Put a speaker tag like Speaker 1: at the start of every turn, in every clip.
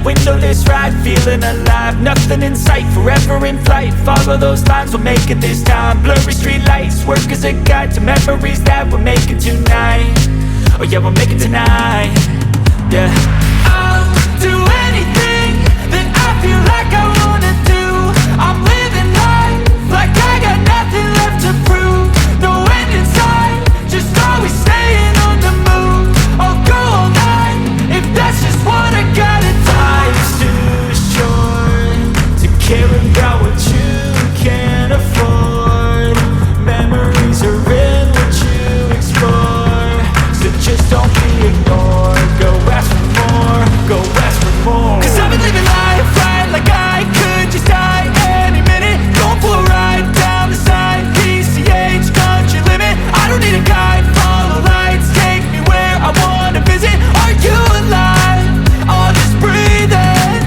Speaker 1: Windowless ride, feeling alive. Nothing in sight, forever in flight. Follow those lines, we'll make it this time. Blurry street lights, work as a guide to memories that we're making tonight. Oh yeah, we'll make it tonight. Yeah, I'll do anything that I feel like I wanna do. I'm living life like I got nothing left to prove. No end in sight, just always staying on the move. I'll go all night if that's just what I gotta do. Life's too short to care about what you can't afford. Memories are in what you explore, so just don't be ignored. Go ask for more, go ask for more. 'Cause I've been living life right like I could just die any minute. Going for a ride down the side, PCH, country limit. I don't need a guide, follow lights, take me where I wanna visit. Are you alive? I'll just breathe in.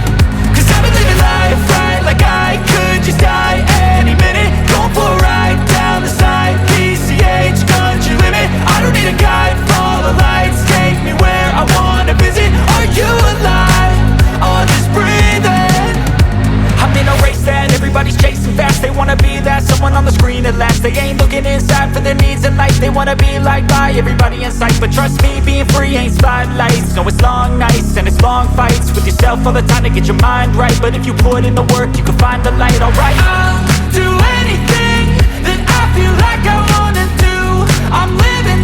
Speaker 1: 'Cause I've been living life right like I could just die any minute. Going for a ride down the side, PCH, country limit. I don't need a guide, follow lights, take me where I wanna visit. Are you alive? I'll just breathe in. I'm in a race that everybody's chasing fast. They wanna be that someone on the screen at last. They ain't looking inside for their needs in life. They wanna be liked by everybody in sight. But trust me, being free ain't spotlights. No, it's long nights and it's long fights with yourself all the time to get your mind right. But if you put in the work, you can find the light, alright. I'll do anything that I feel like I wanna do. I'm living